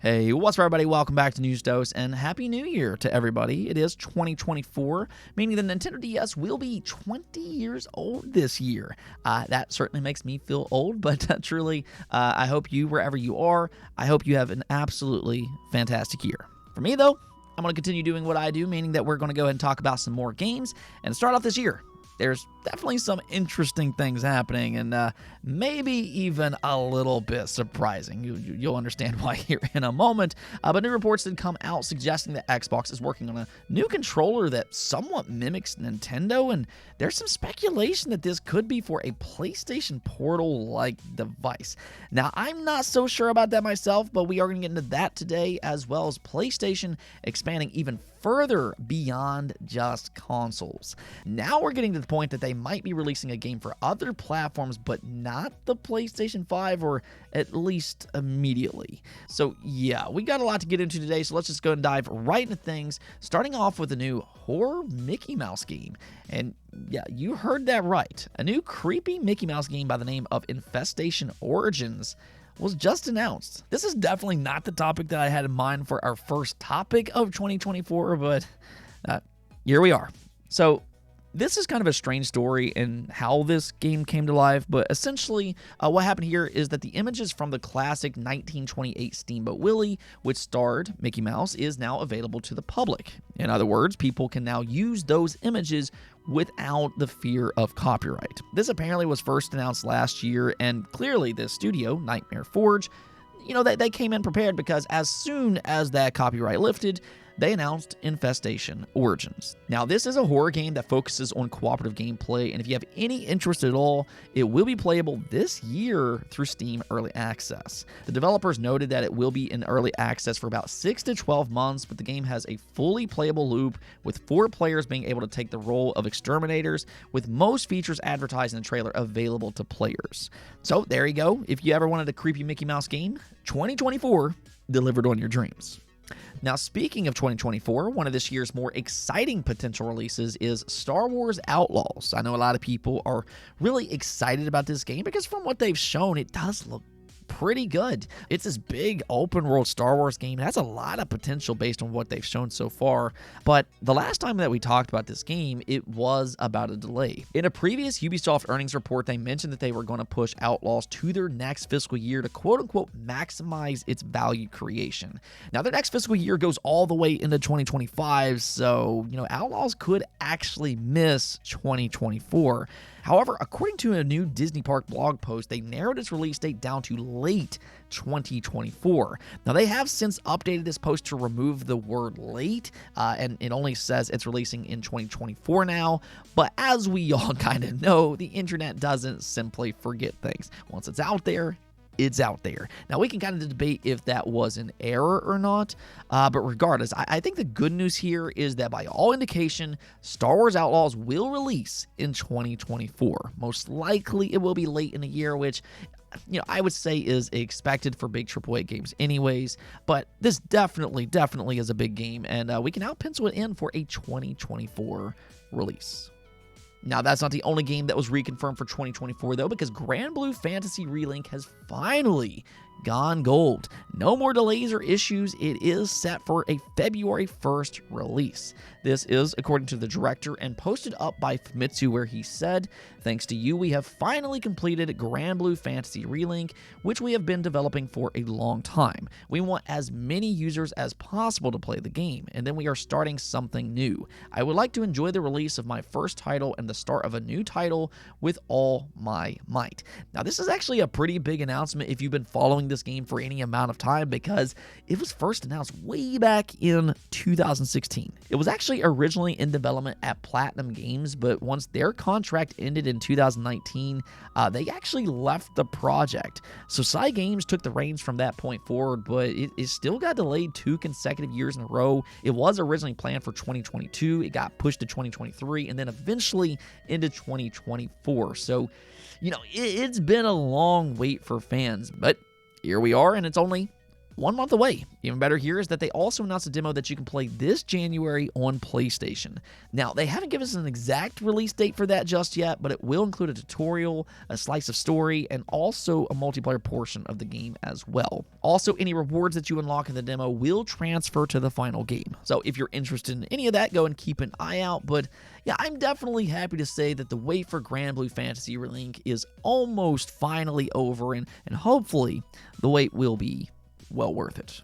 Hey, what's up, everybody? Welcome back to News Dose, and Happy New Year to everybody. It is 2024, meaning the Nintendo DS will be 20 years old this year. That certainly makes me feel old, but truly, I hope you, wherever you are, I hope you have an absolutely fantastic year. For me, though, I'm going to continue doing what I do, meaning that we're going to go ahead and talk about some more games and start off this year. There's definitely some interesting things happening, and maybe even a little bit surprising. You'll understand why here in a moment. But new reports did come out suggesting that Xbox is working on a new controller that somewhat mimics Nintendo, and there's some speculation that this could be for a PlayStation Portal-like device. Now, I'm not so sure about that myself, but we are going to get into that today, as well as PlayStation expanding even further beyond just consoles. Now we're getting to the point that they might be releasing a game for other platforms, but not the PlayStation 5, or at least immediately. So yeah, we got a lot to get into today, so let's just go and dive right into things, starting off with a new horror Mickey Mouse game. And yeah, you heard that right. A new creepy Mickey Mouse game by the name of Infestation Origins was just announced. This is definitely not the topic that I had in mind for our first topic of 2024, but here we are. So this is kind of a strange story in how this game came to life, but essentially what happened here is that the images from the classic 1928 Steamboat Willie, which starred Mickey Mouse, is now available to the public. In other words, people can now use those images without the fear of copyright. This apparently was first announced last year, and clearly the studio, Nightmare Forge, they came in prepared, because as soon as that copyright lifted, they announced Infestation Origins. Now, this is a horror game that focuses on cooperative gameplay, and if you have any interest at all, it will be playable this year through Steam Early Access. The developers noted that it will be in early access for about 6 to 12 months, but the game has a fully playable loop, with 4 players being able to take the role of exterminators, with most features advertised in the trailer available to players. So there you go. If you ever wanted a creepy Mickey Mouse game, 2024 delivered on your dreams. Now, speaking of 2024, one of this year's more exciting potential releases is Star Wars Outlaws. I know a lot of people are really excited about this game because from what they've shown, it does look pretty good. It's this big open world Star Wars game. It has a lot of potential based on what they've shown so far, but the last time that we talked about this game, it was about a delay. In a previous Ubisoft earnings report, they mentioned that they were going to push Outlaws to their next fiscal year to quote-unquote maximize its value creation. Now, their next fiscal year goes all the way into 2025, so, Outlaws could actually miss 2024. However, according to a new Disney Park blog post, they narrowed its release date down to late 2024. Now, they have since updated this post to remove the word late, and it only says it's releasing in 2024 now. But as we all kind of know, the internet doesn't simply forget things. Once it's out there, it's out there. Now, we can kind of debate if that was an error or not, but regardless, I think the good news here is that by all indication, Star Wars Outlaws will release in 2024. Most likely, it will be late in the year, which I would say is expected for big AAA games anyways, but this definitely is a big game, and we can now pencil it in for a 2024 release. Now, that's not the only game that was reconfirmed for 2024, though, because Granblue Fantasy Relink has finally gone gold. No more delays or issues. It is set for a February 1st release. This is according to the director and posted up by Famitsu, where he said, "Thanks to you, we have finally completed Granblue Fantasy Relink, which we have been developing for a long time. We want as many users as possible to play the game, and then we are starting something new. I would like to enjoy the release of my first title and the start of a new title with all my might." Now, this is actually a pretty big announcement if you've been following this game for any amount of time, because it was first announced way back in 2016. It was actually originally in development at Platinum Games, but once their contract ended in 2019, they actually left the project. So Cygames took the reins from that point forward, but it still got delayed 2 consecutive years in a row. It was originally planned for 2022, it got pushed to 2023, and then eventually into 2024. So, it's been a long wait for fans, but here we are, and it's only 1 month away. Even better here is that they also announced a demo that you can play this January on PlayStation. Now, they haven't given us an exact release date for that just yet, but it will include a tutorial, a slice of story, and also a multiplayer portion of the game as well. Also, any rewards that you unlock in the demo will transfer to the final game. So if you're interested in any of that, go and keep an eye out. But yeah, I'm definitely happy to say that the wait for Granblue Fantasy Relink is almost finally over, and hopefully the wait will be well worth it.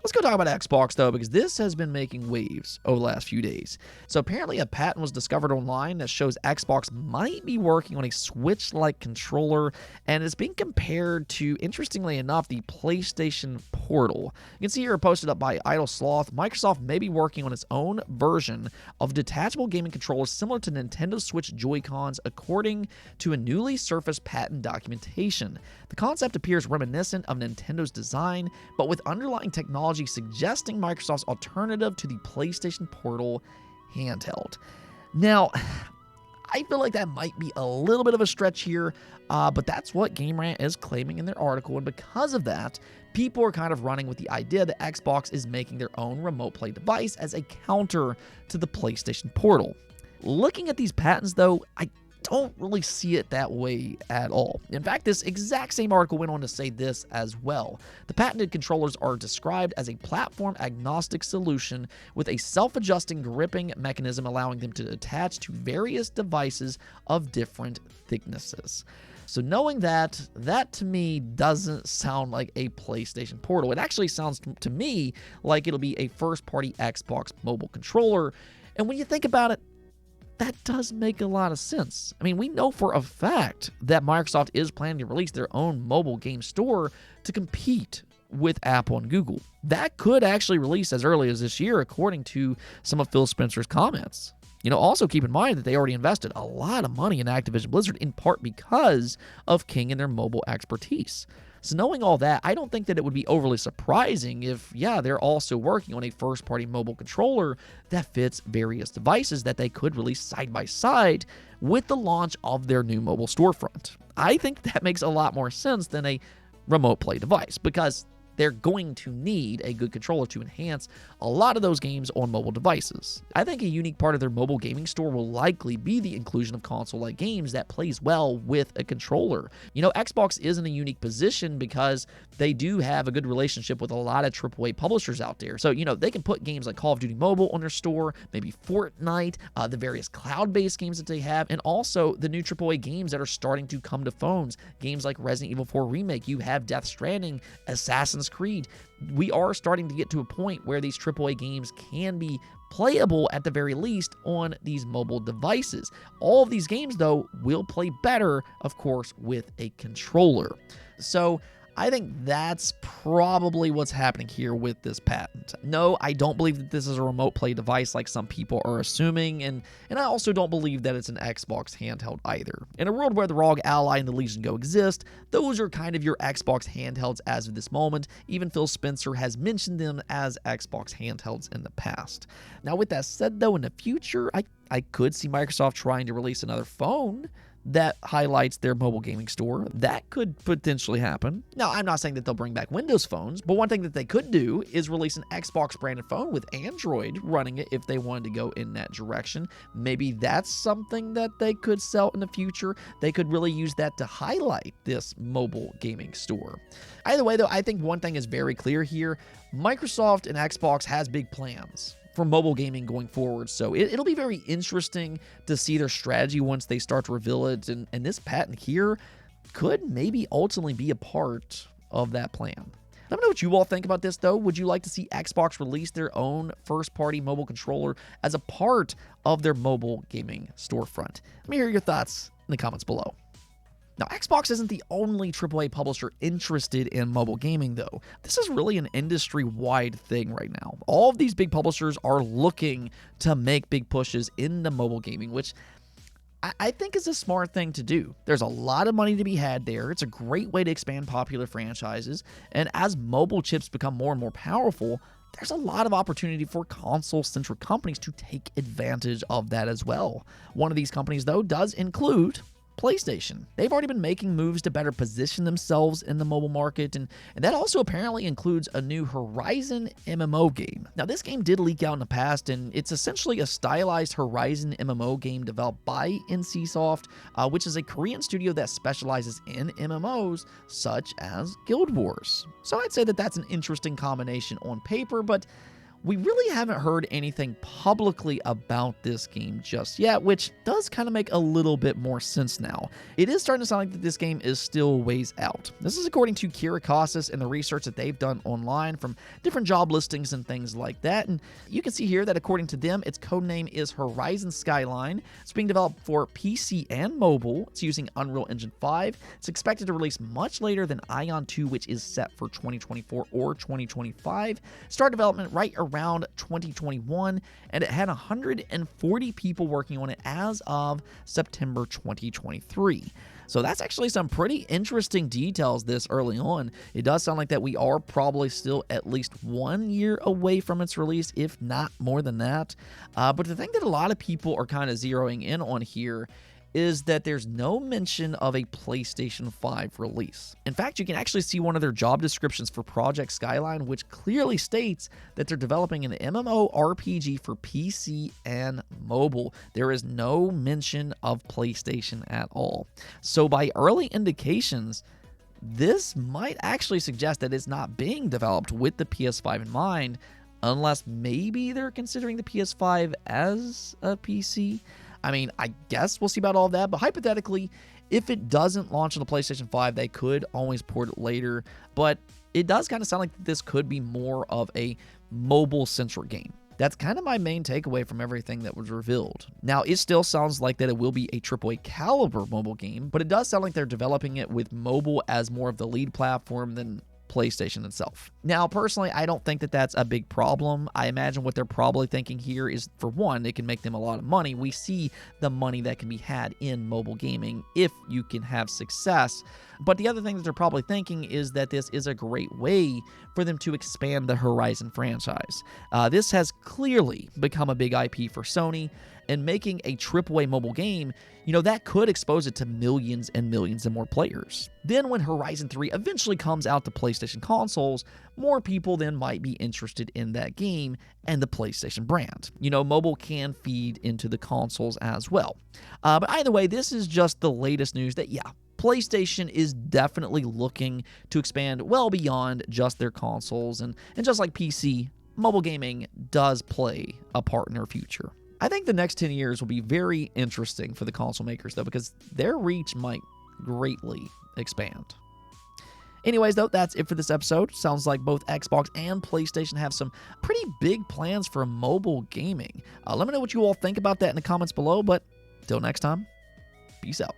Let's go talk about Xbox, though, because this has been making waves over the last few days. So apparently a patent was discovered online that shows Xbox might be working on a Switch-like controller, and it's being compared to, interestingly enough, the PlayStation Portal. You can see here posted up by Idle Sloth, Microsoft may be working on its own version of detachable gaming controllers similar to Nintendo Switch Joy-Cons, according to a newly surfaced patent documentation. The concept appears reminiscent of Nintendo's design, but with underlying technology suggesting Microsoft's alternative to the PlayStation Portal handheld. Now, I feel like that might be a little bit of a stretch here, but that's what Game Rant is claiming in their article, and because of that, people are kind of running with the idea that Xbox is making their own remote play device as a counter to the PlayStation Portal. Looking at these patents, though, I don't really see it that way at all. In fact, this exact same article went on to say this as well. The patented controllers are described as a platform-agnostic solution with a self-adjusting gripping mechanism allowing them to attach to various devices of different thicknesses. So knowing that to me doesn't sound like a PlayStation Portal. It actually sounds to me like it'll be a first-party Xbox mobile controller. And when you think about it, that does make a lot of sense. I mean, we know for a fact that Microsoft is planning to release their own mobile game store to compete with Apple and Google. That could actually release as early as this year, according to some of Phil Spencer's comments. Also keep in mind that they already invested a lot of money in Activision Blizzard, in part because of King and their mobile expertise. So knowing all that, I don't think that it would be overly surprising if, yeah, they're also working on a first-party mobile controller that fits various devices that they could release side by side with the launch of their new mobile storefront. I think that makes a lot more sense than a remote play device, because they're going to need a good controller to enhance a lot of those games on mobile devices. I think a unique part of their mobile gaming store will likely be the inclusion of console-like games that plays well with a controller. Xbox is in a unique position because they do have a good relationship with a lot of AAA publishers out there. So, they can put games like Call of Duty Mobile on their store, maybe Fortnite, the various cloud-based games that they have, and also the new AAA games that are starting to come to phones. Games like Resident Evil 4 Remake, you have Death Stranding, Assassin's Creed. We are starting to get to a point where these AAA games can be playable at the very least on these mobile devices. All of these games, though, will play better, of course, with a controller. So I think that's probably what's happening here with this patent. No, I don't believe that this is a remote play device like some people are assuming, and I also don't believe that it's an Xbox handheld either. In a world where the ROG Ally and the Legion Go exist, those are kind of your Xbox handhelds as of this moment. Even Phil Spencer has mentioned them as Xbox handhelds in the past. Now, with that said, though, in the future, I could see Microsoft trying to release another phone that highlights their mobile gaming store. That could potentially happen. Now, I'm not saying that they'll bring back Windows phones, but one thing that they could do is release an Xbox branded phone with Android running it if they wanted to go in that direction. Maybe that's something that they could sell in the future. They could really use that to highlight this mobile gaming store. Either way, though, I think one thing is very clear here. Microsoft and Xbox has big plans for mobile gaming going forward, so it'll be very interesting to see their strategy once they start to reveal it, and this patent here could maybe ultimately be a part of that plan. Let me know what you all think about this, though. Would you like to see Xbox release their own first-party mobile controller as a part of their mobile gaming storefront? Let me hear your thoughts in the comments below. Now, Xbox isn't the only AAA publisher interested in mobile gaming, though. This is really an industry-wide thing right now. All of these big publishers are looking to make big pushes into mobile gaming, which I think is a smart thing to do. There's a lot of money to be had there. It's a great way to expand popular franchises, and as mobile chips become more and more powerful, there's a lot of opportunity for console-centric companies to take advantage of that as well. One of these companies, though, does include PlayStation. They've already been making moves to better position themselves in the mobile market, and that also apparently includes a new Horizon MMO game. Now, this game did leak out in the past, and it's essentially a stylized Horizon MMO game developed by NCSoft, which is a Korean studio that specializes in MMOs such as Guild Wars. So I'd say that that's an interesting combination on paper, but we really haven't heard anything publicly about this game just yet, which does kind of make a little bit more sense now. It is starting to sound like that this game is still ways out. This is according to Kira Casas and the research that they've done online from different job listings and things like that. And you can see here that according to them, its codename is Horizon Skyline. It's being developed for PC and mobile. It's using Unreal Engine 5. It's expected to release much later than Ion 2, which is set for 2024 or 2025. Start development right around 2021, and it had 140 people working on it as of September 2023. So that's actually some pretty interesting details this early on. It does sound like that we are probably still at least 1 year away from its release, if not more than that. But the thing that a lot of people are kind of zeroing in on here is that there's no mention of a PlayStation 5 release. In fact, you can actually see one of their job descriptions for Project Skyline, which clearly states that they're developing an MMORPG for PC and mobile. There is no mention of PlayStation at all. So by early indications, this might actually suggest that it's not being developed with the PS5 in mind, unless maybe they're considering the PS5 as a PC. I mean, I guess we'll see about all of that, but hypothetically, if it doesn't launch on the PlayStation 5, they could always port it later, but it does kind of sound like this could be more of a mobile-centric game. That's kind of my main takeaway from everything that was revealed. Now, it still sounds like that it will be a AAA caliber mobile game, but it does sound like they're developing it with mobile as more of the lead platform than PlayStation itself. Now, personally, I don't think that that's a big problem. I imagine what they're probably thinking here is, for one, it can make them a lot of money. We see the money that can be had in mobile gaming if you can have success. But the other thing that they're probably thinking is that this is a great way for them to expand the Horizon franchise. This has clearly become a big IP for Sony, and making a AAA mobile game, that could expose it to millions and millions and more players. Then when Horizon 3 eventually comes out to PlayStation consoles, more people then might be interested in that game and the PlayStation brand. Mobile can feed into the consoles as well. But either way, this is just the latest news that, PlayStation is definitely looking to expand well beyond just their consoles, and just like PC, mobile gaming does play a part in their future. I think the next 10 years will be very interesting for the console makers, though, because their reach might greatly expand. Anyways, though, that's it for this episode. Sounds like both Xbox and PlayStation have some pretty big plans for mobile gaming. Let me know what you all think about that in the comments below, but till next time, peace out.